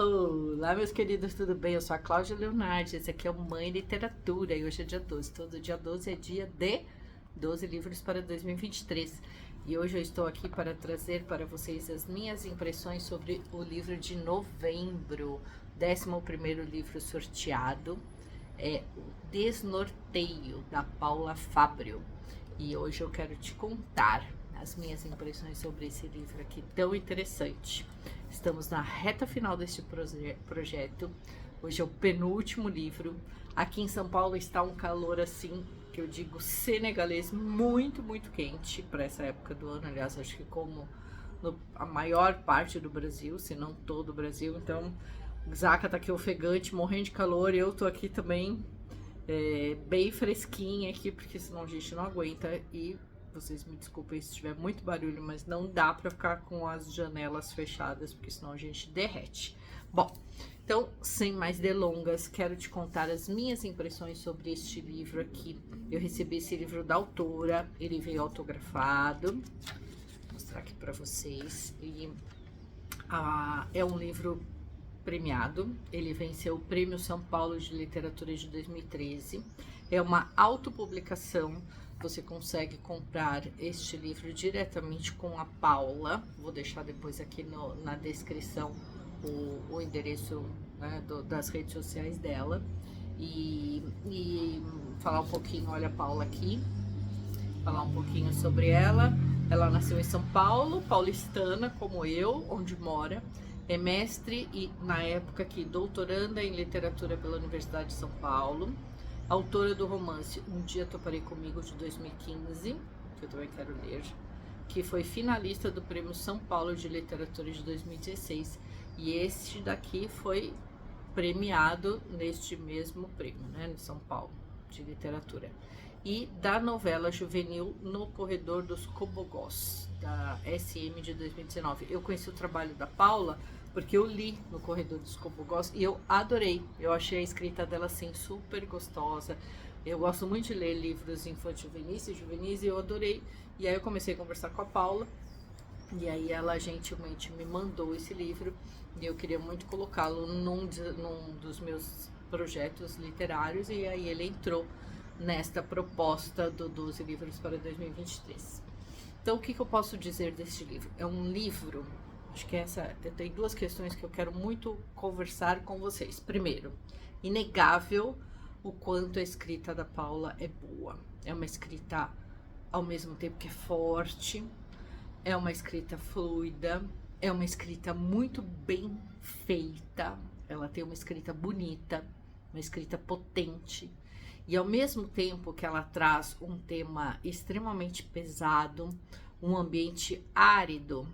Olá, meus queridos, tudo bem? Eu sou a Cláudia Leonardi, esse aqui é o Mãe Literatura e hoje é dia 12. Todo dia 12 é dia de 12 livros para 2023. E hoje eu estou aqui para trazer para vocês as minhas impressões sobre o livro de novembro, 11º livro sorteado, é o Desnorteio, da Paula Fábio. E hoje eu quero te contar as minhas impressões sobre esse livro aqui tão interessante. Estamos na reta final deste projeto. Hoje é o penúltimo livro. Aqui em São Paulo está um calor assim, que eu digo senegalês, muito, muito quente para essa época do ano. Aliás, acho que como a maior parte do Brasil, se não todo o Brasil. Então, Zaca tá aqui ofegante, morrendo de calor. Eu tô aqui também bem fresquinha aqui, porque senão a gente não aguenta. E vocês me desculpem se tiver muito barulho, mas não dá pra ficar com as janelas fechadas, porque senão a gente derrete. Bom, então, sem mais delongas, quero te contar as minhas impressões sobre este livro aqui. Eu recebi esse livro da autora, ele veio autografado. Vou mostrar aqui pra vocês. E é um livro premiado, ele venceu o Prêmio São Paulo de Literatura de 2013. É uma autopublicação. Você consegue comprar este livro diretamente com a Paula. Vou deixar depois aqui na descrição o endereço, né, das redes sociais dela. E falar um pouquinho, olha a Paula aqui, falar um pouquinho sobre ela. Ela nasceu em São Paulo, paulistana como eu, onde mora. É mestre e, na época aqui, doutoranda em literatura pela Universidade de São Paulo. Autora do romance Um Dia Toparei Comigo, de 2015, que eu também quero ler, que foi finalista do Prêmio São Paulo de Literatura de 2016. E este daqui foi premiado neste mesmo prêmio, né, no São Paulo, de literatura. E da novela juvenil No Corredor dos Cobogós, da SM de 2019. Eu conheci o trabalho da Paula porque eu li No Corredor dos Cobogós e eu adorei. Eu achei a escrita dela assim super gostosa. Eu gosto muito de ler livros infanto-juvenis e juvenis e eu adorei. E aí eu comecei a conversar com a Paula e aí ela gentilmente me mandou esse livro e eu queria muito colocá-lo num dos meus projetos literários, e aí ele entrou nesta proposta do 12 livros para 2023. Então, o que eu posso dizer deste livro? É um livro, acho que eu tenho duas questões que eu quero muito conversar com vocês. Primeiro, inegável o quanto a escrita da Paula é boa. É uma escrita, ao mesmo tempo que é forte, é uma escrita fluida, é uma escrita muito bem feita, ela tem uma escrita bonita, uma escrita potente. E ao mesmo tempo que ela traz um tema extremamente pesado, um ambiente árido,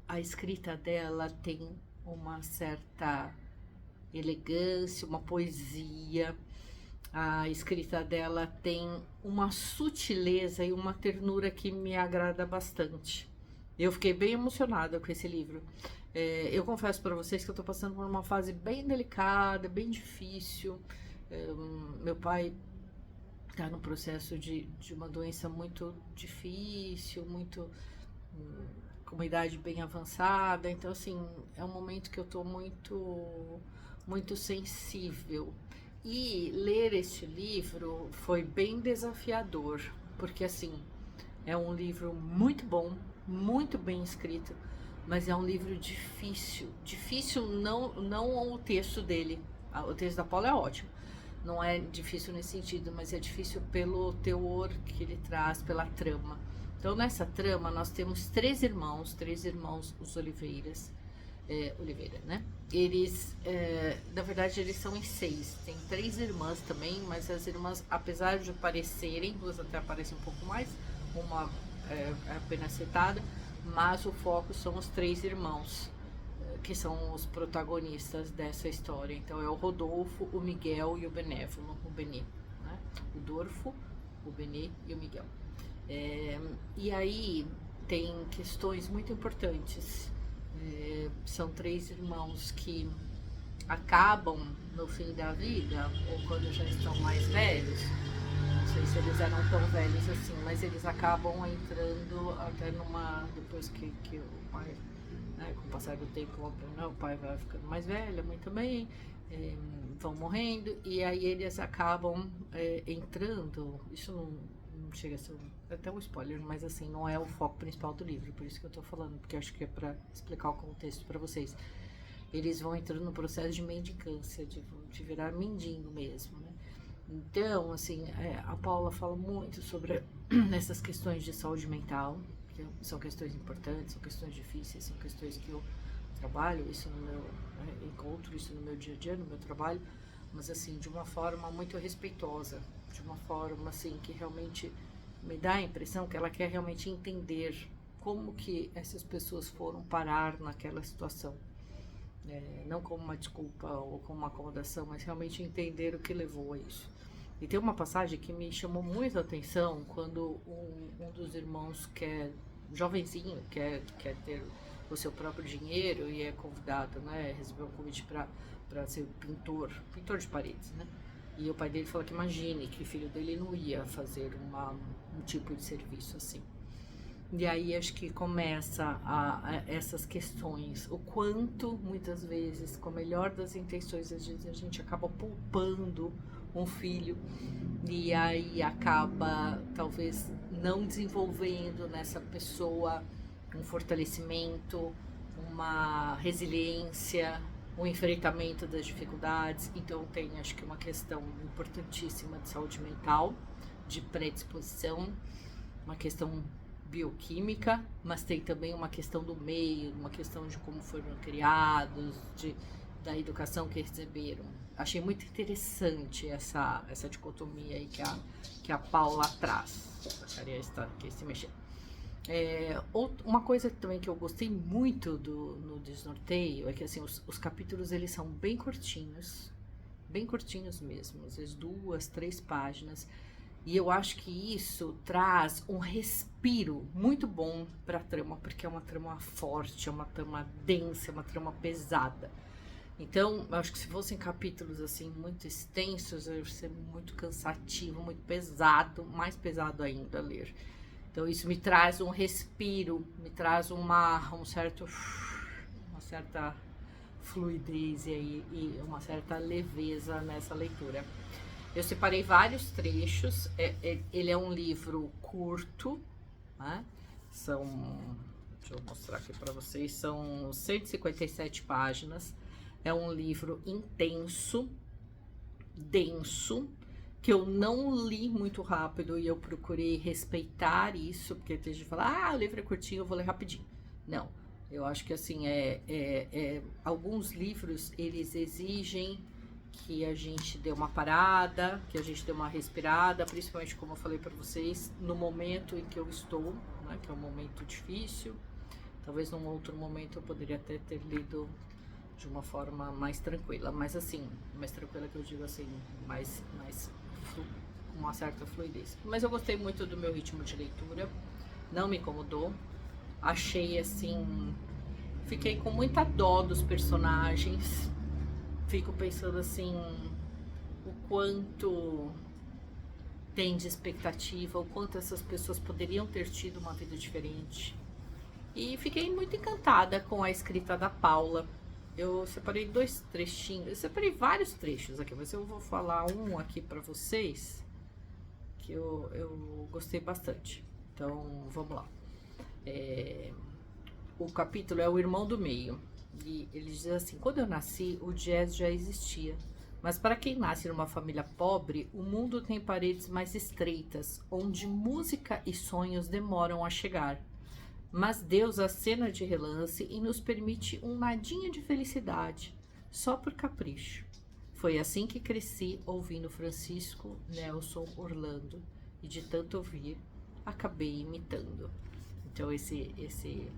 a escrita dela tem uma certa elegância, uma poesia. A escrita dela tem uma sutileza e uma ternura que me agrada bastante. Eu fiquei bem emocionada com esse livro. Eu confesso para vocês que eu tô passando por uma fase bem delicada, bem difícil. Meu pai tá no processo de uma doença muito difícil, muito com uma idade bem avançada. Então, assim, é um momento que eu tô muito sensível. E ler este livro foi bem desafiador, porque, assim, é um livro muito bom, muito bem escrito, mas é um livro difícil. Difícil não o texto dele. O texto da Paula é ótimo. Não é difícil nesse sentido, mas é difícil pelo teor que ele traz, pela trama. Então, nessa trama, nós temos três irmãos, os Oliveira, né? Eles, na verdade, eles são em 6. Tem 3 irmãs também, mas as irmãs, apesar de parecerem, duas até aparecem um pouco mais, uma é apenas citada, mas o foco são os 3 irmãos, que são os protagonistas dessa história. Então é o Rodolfo, o Miguel e o Benévolo, o Benê, né? O Dorfo, o Benê e o Miguel. E aí tem questões muito importantes. São 3 irmãos que acabam no fim da vida, ou quando já estão mais velhos. Não sei se eles eram tão velhos assim, mas eles acabam entrando até depois que o pai né? Com o passar do tempo, o pai vai ficando mais velho, a mãe também, vão morrendo, e aí eles acabam entrando, isso não chega a ser até um spoiler, mas assim, não é o foco principal do livro, por isso que eu tô falando, porque eu acho que é para explicar o contexto para vocês. Eles vão entrando no processo de mendicância, de virar mendigo mesmo, né? Então, assim, a Paula fala muito sobre essas questões de saúde mental, que são questões importantes, são questões difíceis, são questões que eu trabalho isso no meu, encontro isso no meu dia a dia, no meu trabalho, mas assim, de uma forma muito respeitosa, de uma forma assim que realmente me dá a impressão que ela quer realmente entender como que essas pessoas foram parar naquela situação. Não como uma desculpa ou como uma acomodação, mas realmente entender o que levou a isso. E tem uma passagem que me chamou muito a atenção quando um dos irmãos jovenzinho, quer ter o seu próprio dinheiro e é convidado, né? Recebeu um convite para ser pintor de paredes, né? E o pai dele fala que imagine que o filho dele não ia fazer um tipo de serviço assim. E aí acho que começa essas questões, o quanto muitas vezes, com a melhor das intenções, às vezes a gente acaba poupando um filho e aí acaba talvez não desenvolvendo nessa pessoa um fortalecimento, uma resiliência, um enfrentamento das dificuldades. Então tem acho que uma questão importantíssima de saúde mental, de predisposição, uma questão bioquímica, mas tem também uma questão do meio, uma questão de como foram criados, da educação que receberam. Achei muito interessante essa dicotomia aí que a Paula traz. Deixaria a história aqui se mexer. Uma coisa também que eu gostei muito no Desnorteio é que assim, os capítulos eles são bem curtinhos mesmo, às vezes 2, 3 páginas. E eu acho que isso traz um respiro muito bom para a trama, porque é uma trama forte, é uma trama densa, é uma trama pesada. Então, eu acho que se fossem capítulos assim muito extensos, ia ser muito cansativo, muito pesado, mais pesado ainda a ler. Então, isso me traz um respiro, me traz uma certa fluidez e uma certa leveza nessa leitura. Eu separei vários trechos. Ele é um livro curto, né? Deixa eu mostrar aqui para vocês, são 157 páginas. É um livro intenso, denso, que eu não li muito rápido e eu procurei respeitar isso, porque tem gente que fala, o livro é curtinho, eu vou ler rapidinho. Não, eu acho que assim, alguns livros, eles exigem que a gente dê uma parada, que a gente dê uma respirada, principalmente como eu falei para vocês, no momento em que eu estou, né, que é um momento difícil. Talvez num outro momento eu poderia até ter lido de uma forma mais tranquila, mas assim, mais tranquila que eu digo assim, mais com uma certa fluidez. Mas eu gostei muito do meu ritmo de leitura, não me incomodou, achei assim, fiquei com muita dó dos personagens. Fico pensando assim, o quanto tem de expectativa, o quanto essas pessoas poderiam ter tido uma vida diferente. E fiquei muito encantada com a escrita da Paula. Eu separei 2 trechinhos, eu separei vários trechos aqui, mas eu vou falar um aqui para vocês que eu gostei bastante. Então, vamos lá. O capítulo é O Irmão do Meio. E ele diz assim: quando eu nasci, o jazz já existia. Mas para quem nasce numa família pobre, o mundo tem paredes mais estreitas, onde música e sonhos demoram a chegar. Mas Deus acena de relance e nos permite um nadinha de felicidade, só por capricho. Foi assim que cresci ouvindo Francisco Nelson Orlando, e de tanto ouvir, acabei imitando. Então esse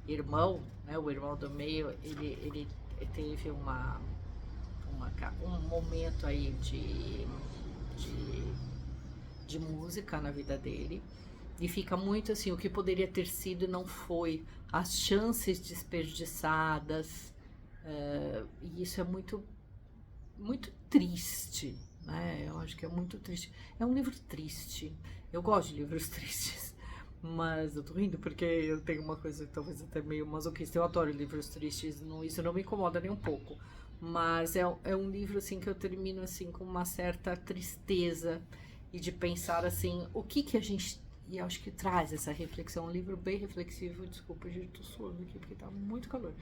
irmão, né, o irmão do meio, ele teve um momento aí de música na vida dele, e fica muito assim, o que poderia ter sido e não foi, as chances desperdiçadas, e isso é muito, muito triste, né? Eu acho que é muito triste. É um livro triste. Eu gosto de livros tristes, Mas eu tô rindo porque eu tenho uma coisa talvez até meio masoquista. Eu adoro livros tristes, não, isso não me incomoda nem um pouco. Mas é um livro assim que eu termino assim com uma certa tristeza e de pensar assim, o que que a gente... E acho que traz essa reflexão, um livro bem reflexivo. Desculpa, gente, tô suando aqui porque tá muito calor.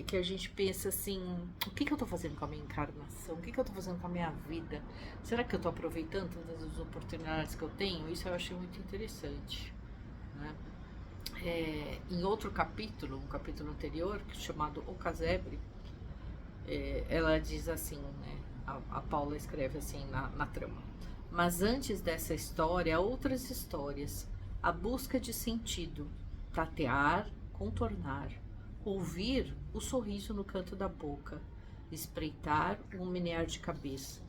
Que a gente pensa assim, o que que eu tô fazendo com a minha encarnação? O que que eu tô fazendo com a minha vida? Será que eu tô aproveitando todas as oportunidades que eu tenho? Isso eu achei muito interessante, né? Em outro capítulo, um capítulo anterior, chamado O Casebre, ela diz assim, né? A Paula escreve assim na trama. Mas antes dessa história, há outras histórias. A busca de sentido, tatear, contornar, ouvir o sorriso no canto da boca, espreitar um menear de cabeça,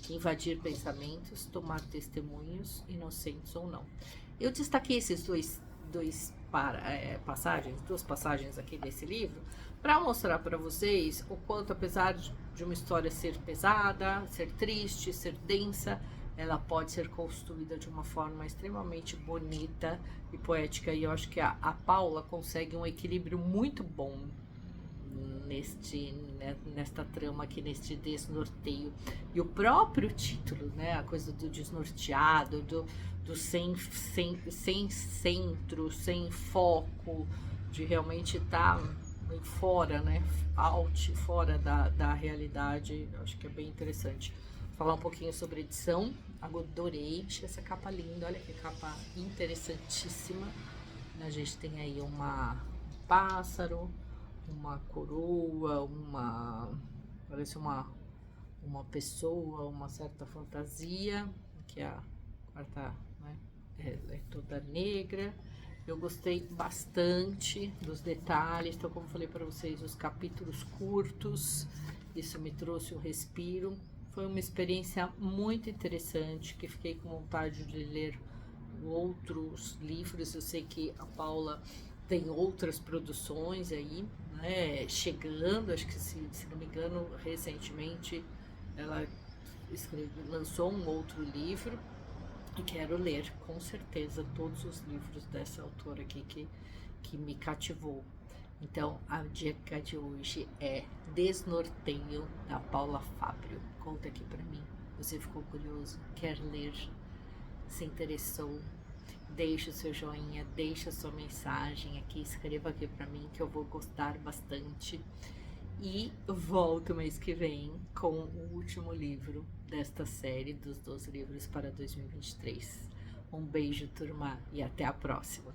invadir pensamentos, tomar testemunhos, inocentes ou não. Eu destaquei esses duas passagens aqui desse livro para mostrar para vocês o quanto, apesar de uma história ser pesada, ser triste, ser densa, ela pode ser construída de uma forma extremamente bonita e poética. E eu acho que a Paula consegue um equilíbrio muito bom nesta trama aqui, neste desnorteio. E o próprio título, né, a coisa do desnorteado, do sem centro, sem foco, de realmente estar fora, né, fora da realidade. Acho que é bem interessante. Falar um pouquinho sobre edição. Adorei, achei essa capa linda, olha que capa interessantíssima. A gente tem aí um pássaro, uma coroa, parece uma pessoa, uma certa fantasia, que a quarta, né, é toda negra. Eu gostei bastante dos detalhes, então, como falei para vocês, os capítulos curtos, isso me trouxe um respiro. Foi uma experiência muito interessante, que fiquei com vontade de ler outros livros. Eu sei que a Paula tem outras produções aí, né, chegando, acho que se não me engano, recentemente ela lançou um outro livro e quero ler com certeza todos os livros dessa autora aqui que me cativou. Então a dica de hoje é Desnorteio, da Paula Fábio. Conta aqui pra mim, você ficou curioso, quer ler, se interessou? Deixe o seu joinha, deixe a sua mensagem aqui, escreva aqui pra mim que eu vou gostar bastante. E volto mês que vem com o último livro desta série dos 12 livros para 2023. Um beijo, turma, e até a próxima!